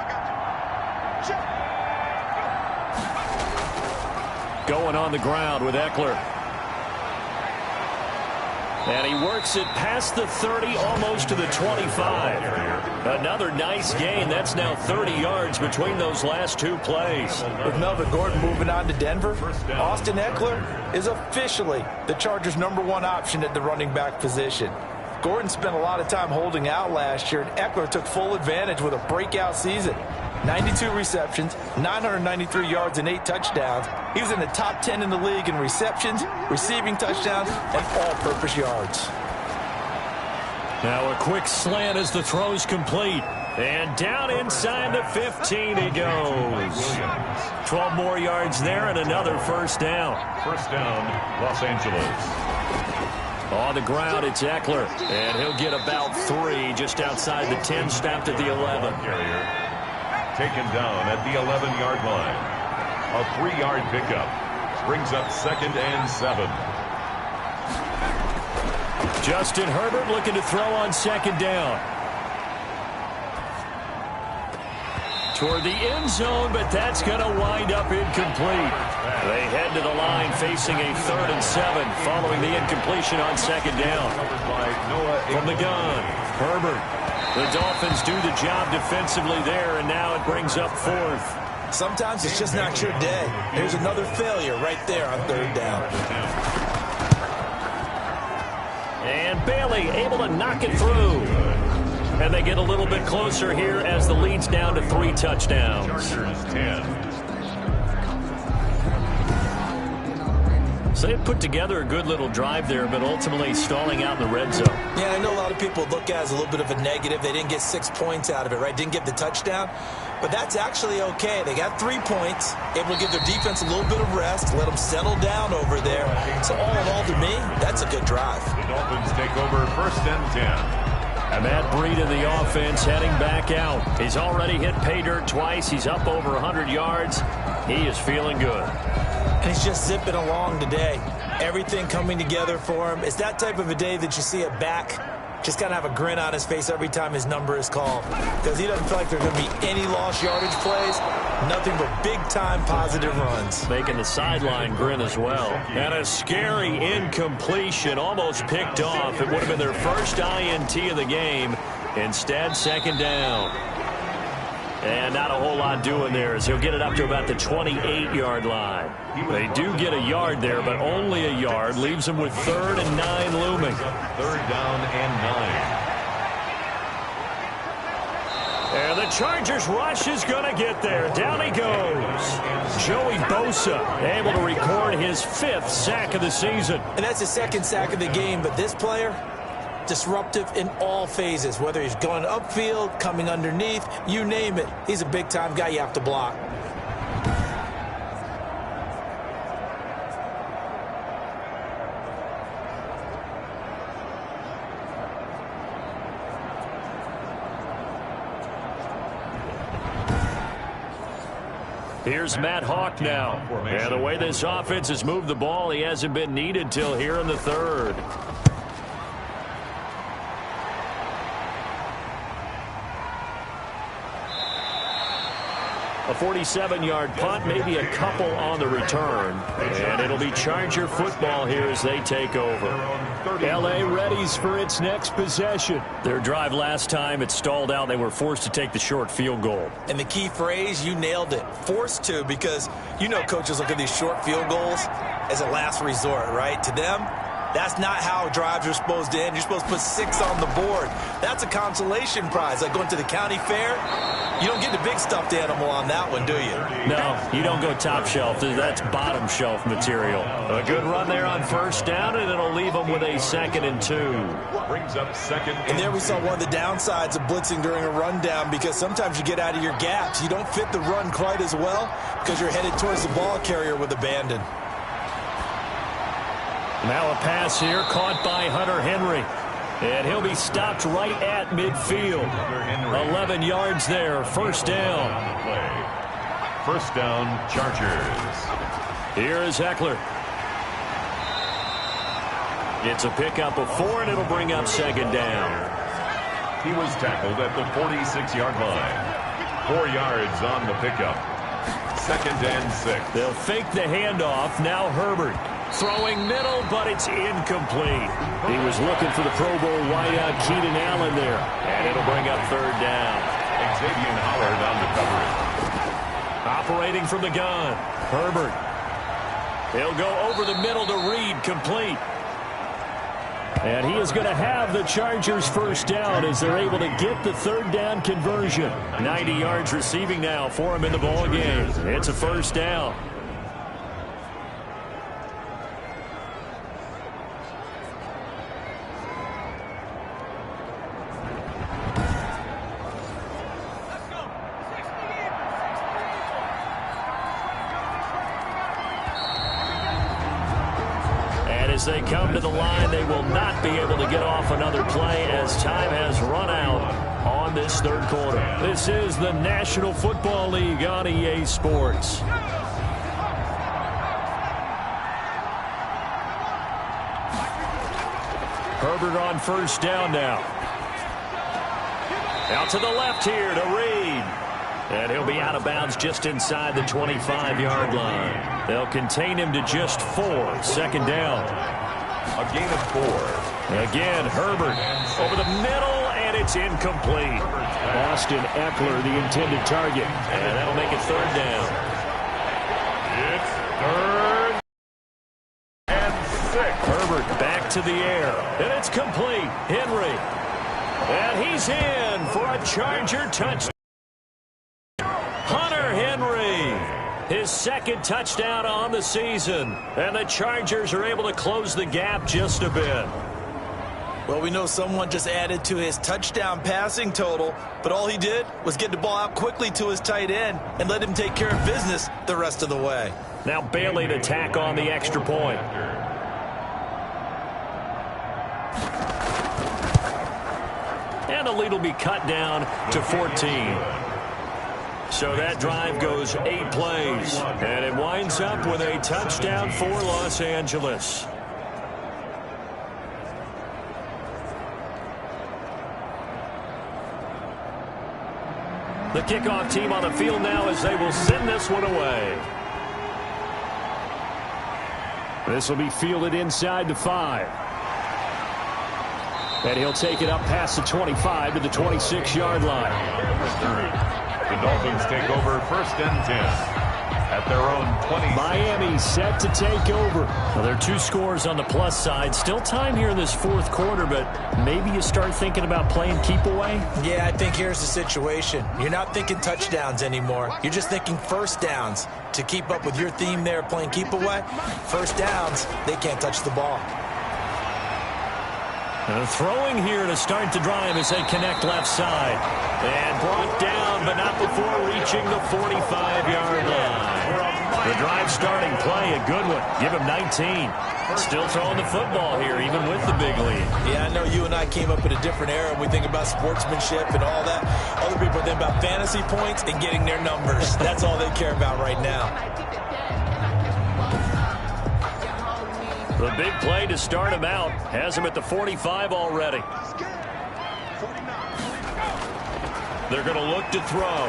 Going on the ground with Eckler. And he works it past the 30, almost to the 25. Another nice gain. That's now 30 yards between those last two plays. With Melvin Gordon moving on to Denver, Austin Eckler is officially the Chargers' #1 option at the running back position. Gordon spent a lot of time holding out last year, and Eckler took full advantage with a breakout season. 92 receptions, 993 yards, and 8 touchdowns. He was in the top 10 in the league in receptions, receiving touchdowns, and all-purpose yards. Now a quick slant as the throw's complete. And down inside the 15 he goes. 12 more yards there and another first down. First down, Los Angeles. On the ground, it's Eckler. And he'll get about 3 just outside the 10, snapped at the 11. Taken down at the 11-yard line. A 3-yard pickup. Brings up 2nd and 7. Justin Herbert looking to throw on 2nd down. Toward the end zone, but that's going to wind up incomplete. They head to the line facing a 3rd and 7 following the incompletion on 2nd down. From the gun, Herbert. The Dolphins do the job defensively there, and now it brings up 4th. Sometimes it's just not your day. There's another failure right there on 3rd down. And Bailey able to knock it through. And they get a little bit closer here as the lead's down to 3 touchdowns. Chargers 10. So they put together a good little drive there, but ultimately stalling out in the red zone. Yeah, I know a lot of people look at it as a little bit of a negative. They didn't get 6 points out of it, right? Didn't get the touchdown. But that's actually okay. They got 3 points, able to give their defense a little bit of rest, let them settle down over there. So all in all, to me, that's a good drive. The Dolphins take over 1st and 10. And Matt Breida in the offense heading back out. He's already hit pay dirt twice. He's up over 100 yards. He is feeling good. And he's just zipping along today. Everything coming together for him. It's that type of a day that you see a back just kind of have a grin on his face every time his number is called. Because he doesn't feel like there's going to be any lost yardage plays. Nothing but big-time positive runs. Making the sideline grin as well. And a scary incompletion, almost picked off. It would have been their first INT of the game. Instead, 2nd down. And not a whole lot doing there as he'll get it up to about the 28-yard line. They do get a yard there, but only a yard. Leaves them with 3rd and 9 looming. 3rd down and 9. And the Chargers rush is going to get there. Down he goes. Joey Bosa able to record his 5th sack of the season. And that's his 2nd sack of the game, but this player, disruptive in all phases, whether he's going upfield, coming underneath, you name it. He's a big-time guy you have to block. Here's Matt Hawk now. And the way this offense has moved the ball, he hasn't been needed till here in the 3rd. A 47-yard punt, maybe a couple on the return. And it'll be Charger football here as they take over. L.A. readies for its next possession. Their drive last time, it stalled out. They were forced to take the short field goal. And the key phrase, you nailed it. Forced to, because you know coaches look at these short field goals as a last resort, right? To them, that's not how drives are supposed to end. You're supposed to put 6 on the board. That's a consolation prize. Like going to the county fair, you don't get the big stuffed animal on that one, do you? No, you don't go top shelf. That's bottom shelf material. A good run there on 1st down, and it'll leave them with a 2nd and 2. Brings up 2nd. And there we saw one of the downsides of blitzing during a rundown, because sometimes you get out of your gaps. You don't fit the run quite as well because you're headed towards the ball carrier with abandon. Now a pass here caught by Hunter Henry. And he'll be stopped right at midfield. 11 yards there, 1st down. 1st down, Chargers. Here is Eckler. It's a pickup of 4, and it'll bring up 2nd down. He was tackled at the 46-yard line. 4 yards on the pickup. 2nd and 6. They'll fake the handoff. Now Herbert. Throwing middle, but it's incomplete. He was looking for the Pro Bowl wideout Keenan Allen there. And it'll bring up 3rd down. Xavier Howard on the coverage. Operating from the gun. Herbert. He'll go over the middle to Reed, complete. And he is going to have the Chargers 1st down as they're able to get the 3rd down conversion. 90 yards receiving now for him in the ball game. It's a 1st down. As they come to the line, they will not be able to get off another play as time has run out on this 3rd quarter. This is the National Football League on EA Sports. Herbert on 1st down now. Out to the left here to Reed. And he'll be out of bounds just inside the 25-yard line. They'll contain him to just 4. 2nd down. A gain of 4. Again, Herbert over the middle, and it's incomplete. Austin Eckler, the intended target. And that'll make it 3rd down. It's 3rd and 6. Herbert back to the air, and it's complete. Henry. And he's in for a Charger touchdown. His 2nd touchdown on the season. And the Chargers are able to close the gap just a bit. Well, we know someone just added to his touchdown passing total, but all he did was get the ball out quickly to his tight end and let him take care of business the rest of the way. Now Bailey to tack on the extra point. And the lead will be cut down to 14. So that drive goes 8 plays, and it winds up with a touchdown for Los Angeles. The kickoff team on the field now as they will send this one away. This will be fielded inside the 5. And he'll take it up past the 25 to the 26-yard line. The Dolphins take over 1st and 10 at their own 20. Miami set to take over. Well, there are 2 scores on the plus side. Still time here in this 4th quarter, but maybe you start thinking about playing keep away? Yeah, I think here's the situation. You're not thinking touchdowns anymore. You're just thinking 1st downs. To keep up with your theme there, playing keep away, 1st downs, they can't touch the ball. Throwing here to start the drive as they connect left side. And brought down, but not before reaching the 45-yard line. The drive starting play, a good one. Give him 19. Still throwing the football here, even with the big lead. Yeah, I know you and I came up in a different era. We think about sportsmanship and all that. Other people think about fantasy points and getting their numbers. That's all they care about right now. The big play to start him out has him at the 45 already. They're going to look to throw.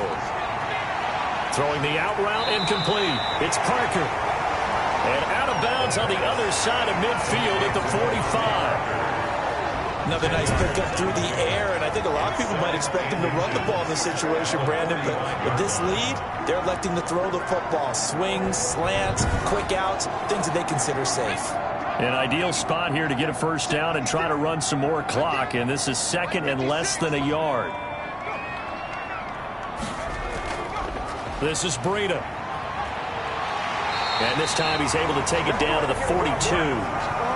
Throwing the out route incomplete. It's Parker. And out of bounds on the other side of midfield at the 45. Another nice pickup through the air, and I think a lot of people might expect him to run the ball in this situation, Brandon, but with this lead, they're electing to throw the football. Swings, slants, quick outs, things that they consider safe. An ideal spot here to get a 1st down and try to run some more clock, and this is 2nd and less than a yard. This is Breida. And this time he's able to take it down to the 42.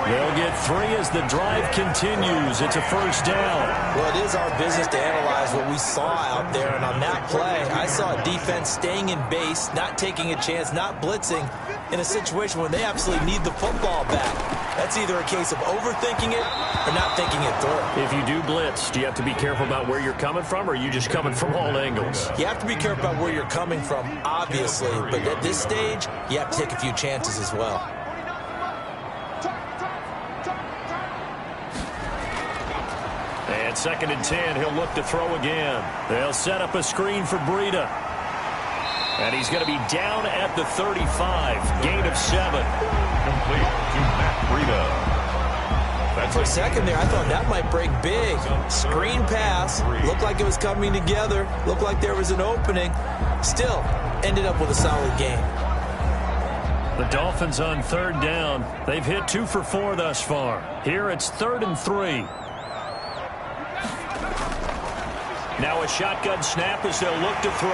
They'll get 3 as the drive continues. It's a 1st down. Well, it is our business to analyze what we saw out there. And on that play, I saw a defense staying in base, not taking a chance, not blitzing in a situation when they absolutely need the football back. That's either a case of overthinking it or not thinking it through. If you do blitz, do you have to be careful about where you're coming from, or are you just coming from all angles? You have to be careful about where you're coming from, obviously. But at this stage, you have to take a few chances as well. And 2nd and 10, he'll look to throw again. They'll set up a screen for Breida. And he's going to be down at the 35. Gain of 7. Complete to Matt Breida. For a second there, I thought that might break big. Screen pass. Looked like it was coming together. Looked like there was an opening. Still, ended up with a solid game. The Dolphins on 3rd down. They've hit 2 for 4 thus far. Here it's 3rd and 3. Now a shotgun snap as they'll look to throw.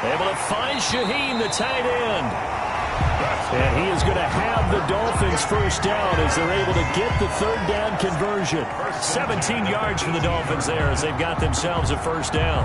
Able to find Shaheen, the tight end. And he is going to have the Dolphins first down as they're able to get the 3rd down conversion. 17 yards for the Dolphins there as they've got themselves a first down.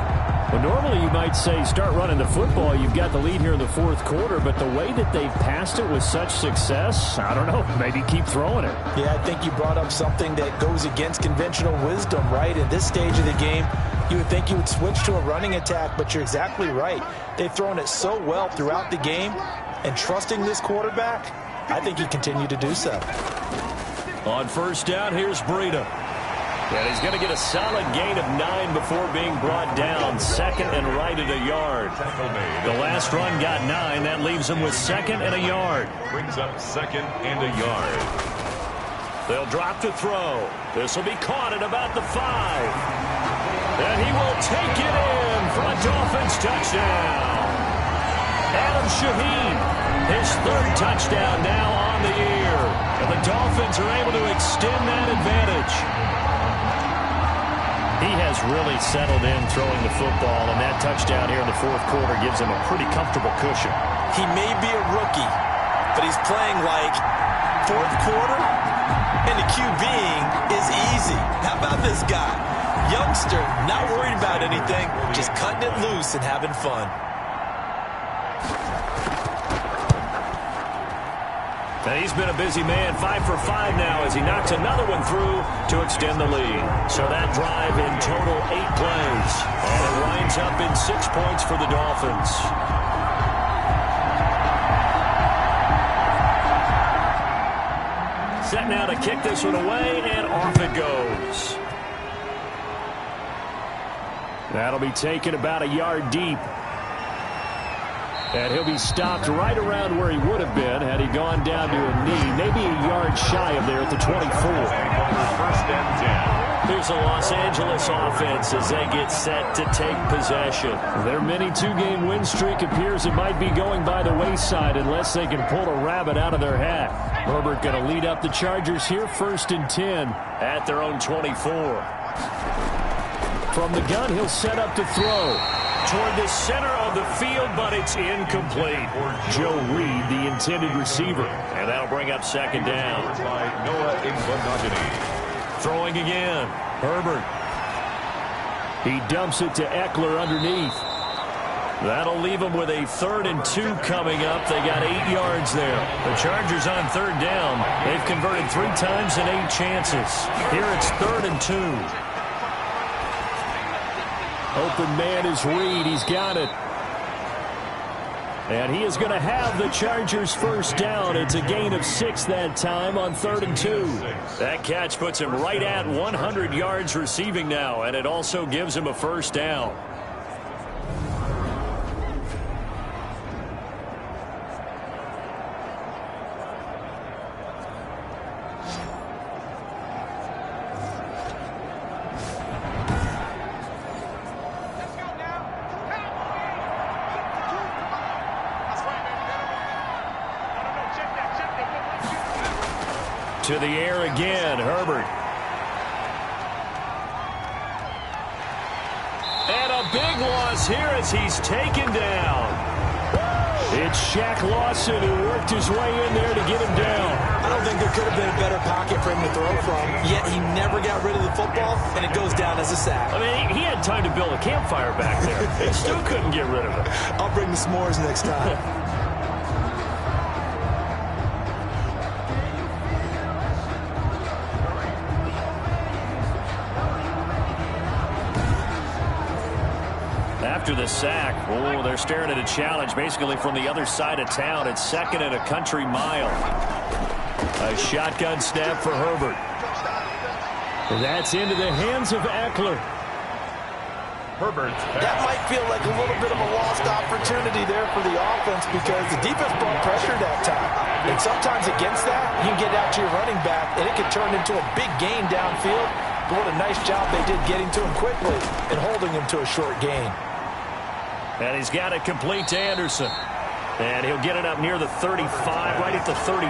Well, normally you might say start running the football. You've got the lead here in the 4th quarter, but the way that they've passed it with such success, I don't know, maybe keep throwing it. Yeah, I think you brought up something that goes against conventional wisdom, right? At this stage of the game, you would think you would switch to a running attack, but you're exactly right. They've thrown it so well throughout the game, and trusting this quarterback, I think he continued to do so. On 1st down, here's Breida. And he's going to get a solid gain of 9 before being brought down. 2nd and right at a yard. The last run got 9. That leaves him with 2nd and a yard. Brings up 2nd and a yard. They'll drop to throw. This will be caught at about the 5. And he will take it in for a Dolphins touchdown. Adam Shaheen, his 3rd touchdown now on the year. And the Dolphins are able to extend that advantage. He has really settled in throwing the football, and that touchdown here in the 4th quarter gives him a pretty comfortable cushion. He may be a rookie, but he's playing like 4th quarter, and the QBing is easy. How about this guy? Youngster, not worried about anything, just cutting it loose and having fun. And he's been a busy man, 5 for 5 now as he knocks another one through to extend the lead. So that drive in total 8 plays. And it winds up in 6 points for the Dolphins. Set now to kick this one away, and off it goes. That'll be taken about a yard deep. And he'll be stopped right around where he would have been had he gone down to a knee, maybe a yard shy of there at the 24. 1st and 10. Here's the Los Angeles offense as they get set to take possession. Their mini 2-game win streak appears it might be going by the wayside unless they can pull a rabbit out of their hat. Herbert going to lead up the Chargers here, 1st and 10 at their own 24. From the gun, he'll set up to throw toward the center of the field, but it's incomplete. Joe Reed, the intended receiver. And that'll bring up 2nd down. By Noah Igbenogany. Throwing again. Herbert. He dumps it to Eckler underneath. That'll leave him with a 3rd and 2 coming up. They got 8 yards there. The Chargers on 3rd down. They've converted 3 times in 8 chances. Here it's 3rd and 2. Open man is Reed. He's got it. And he is going to have the Chargers first down. It's a gain of 6 that time on 3rd and 2. That catch puts him right at 100 yards receiving now, and it also gives him a first down. To the air again, Herbert. And a big loss here as he's taken down. It's Shaq Lawson who worked his way in there to get him down. I don't think there could have been a better pocket for him to throw from, yet he never got rid of the football, and it goes down as a sack. I mean, he had time to build a campfire back there. He still couldn't get rid of it. I'll bring the s'mores next time. After the sack, oh, they're staring at a challenge basically from the other side of town. It's 2nd and a country mile. A shotgun snap for Herbert. And that's into the hands of Eckler. Herbert's pass. That might feel like a little bit of a lost opportunity there for the offense because the defense brought pressure that time. And sometimes against that, you can get out to your running back, and it can turn into a big gain downfield. But what a nice job they did getting to him quickly and holding him to a short gain. And he's got it complete to Anderson. And he'll get it up near the 35, right at the 34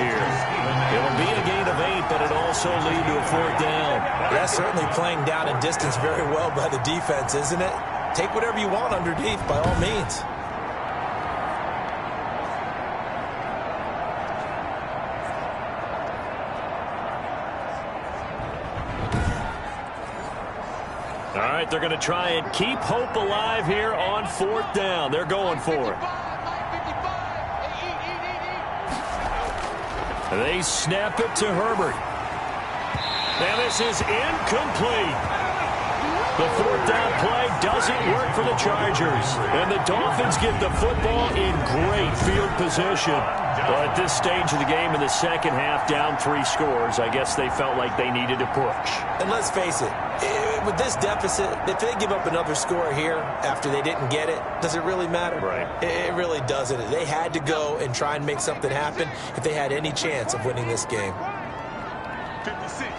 here. It'll be a gain of 8, but it also lead to a 4th down. That's certainly playing down in distance very well by the defense, isn't it? Take whatever you want underneath, by all means. All right, they're going to try and keep hope alive here on 4th down. They're going for it. They snap it to Herbert. And this is incomplete. The 4th down play doesn't work for the Chargers. And the Dolphins get the football in great field position. But at this stage of the game in the second half, down 3 scores, I guess they felt like they needed to push. And let's face it, with this deficit, if they give up another score here after they didn't get it, does it really matter? Right. It really doesn't. They had to go and try and make something happen if they had any chance of winning this game. 56.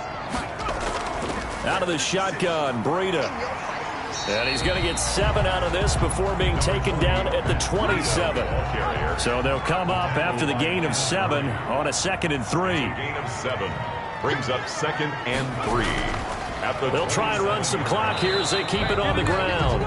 Out of the shotgun, Breida. And he's going to get 7 out of this before being taken down at the 27. So they'll come up after the gain of 7 on a 2nd and 3. Gain of 7 brings up 2nd and 3. They'll try and run some clock here as they keep it on the ground.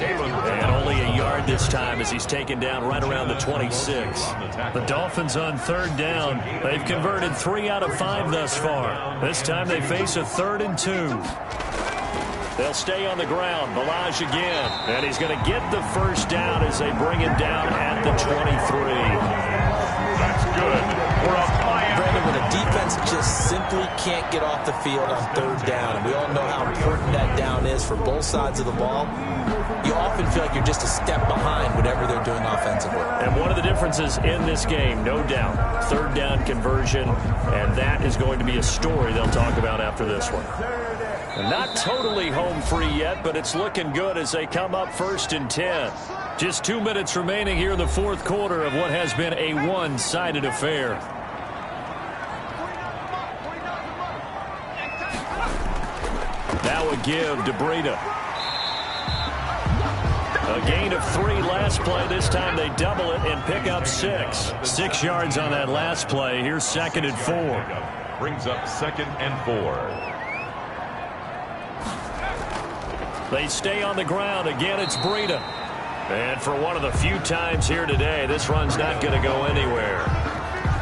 And only a yard this time as he's taken down right around the 26. The Dolphins on 3rd down. They've converted 3 out of 5 thus far. This time they face a 3rd and 2. They'll stay on the ground. Balaj again. And he's going to get the 1st down as they bring him down at the 23. That's good. We're up high. Brandon, when a defense just simply can't get off the field on 3rd down, and we all know how important that down is for both sides of the ball, you often feel like you're just a step behind whatever they're doing offensively. And one of the differences in this game, no doubt, 3rd down conversion, and that is going to be a story they'll talk about after this one. And not totally home free yet, but it's looking good as they come up 1st and 10. Just 2 minutes remaining here in the 4th quarter of what has been a one-sided affair. That would give to Breida. A gain of 3 last play. This time they double it and pick up 6. 6 yards on that last play. Here's 2nd and 4. Brings up 2nd and 4. They stay on the ground. Again, it's Breida. And for one of the few times here today, this run's not going to go anywhere.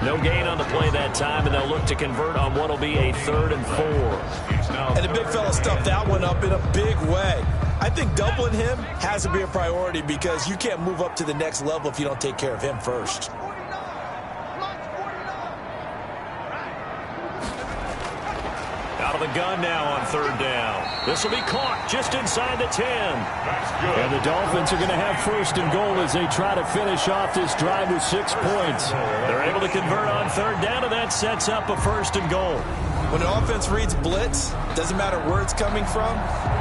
No gain on the play that time, and they'll look to convert on what will be a 3rd and 4. And the big fella stuffed that one up in a big way. I think doubling him has to be a priority because you can't move up to the next level if you don't take care of him first. Out of the gun now on 3rd down. This will be caught just inside the 10. That's good. And the Dolphins are going to have 1st and goal as they try to finish off this drive with 6 points. They're able to convert on 3rd down, and that sets up a 1st and goal. When an offense reads blitz, doesn't matter where it's coming from,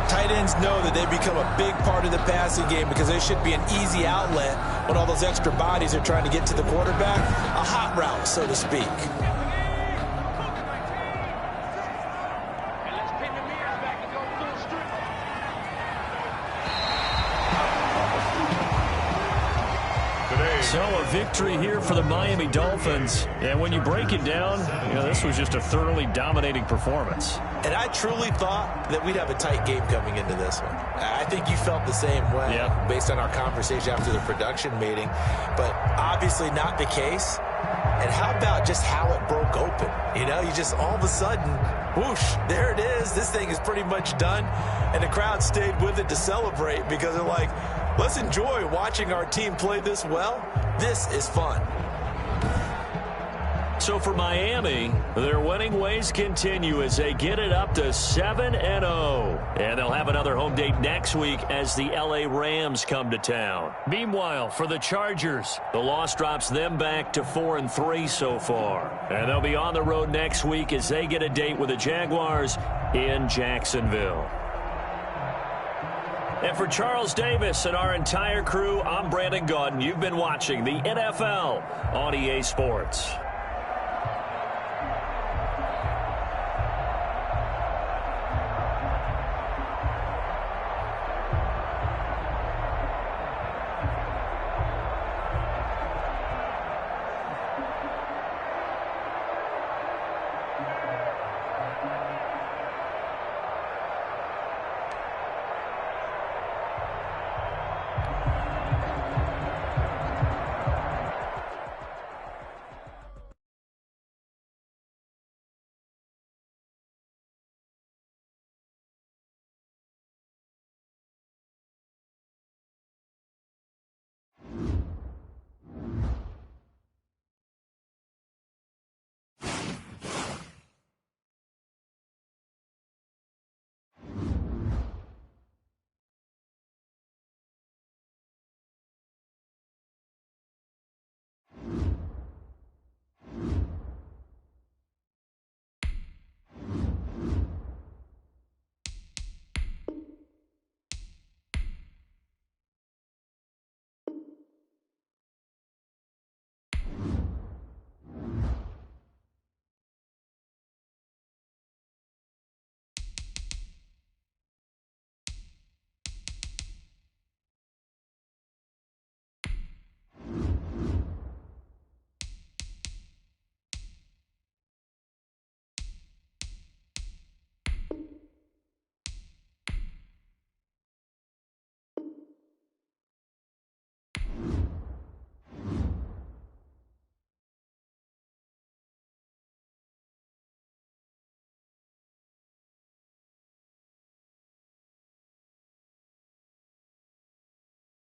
tight ends know that they become a big part of the passing game because they should be an easy outlet when all those extra bodies are trying to get to the quarterback. A hot route, so to speak. So a victory here for the Miami Dolphins. And when you break it down, this was just a thoroughly dominating performance. And I truly thought that we'd have a tight game coming into this one. I think you felt the same way based on our conversation after the production meeting. But obviously not the case. And how about just how it broke open? You just all of a sudden, whoosh, there it is. This thing is pretty much done. And the crowd stayed with it to celebrate because they're like, let's enjoy watching our team play this well. This is fun. So for Miami, their winning ways continue as they get it up to 7-0. And they'll have another home date next week as the LA Rams come to town. Meanwhile, for the Chargers, the loss drops them back to 4-3 so far. And they'll be on the road next week as they get a date with the Jaguars in Jacksonville. And for Charles Davis and our entire crew, I'm Brandon Gaudin. You've been watching the NFL on EA Sports.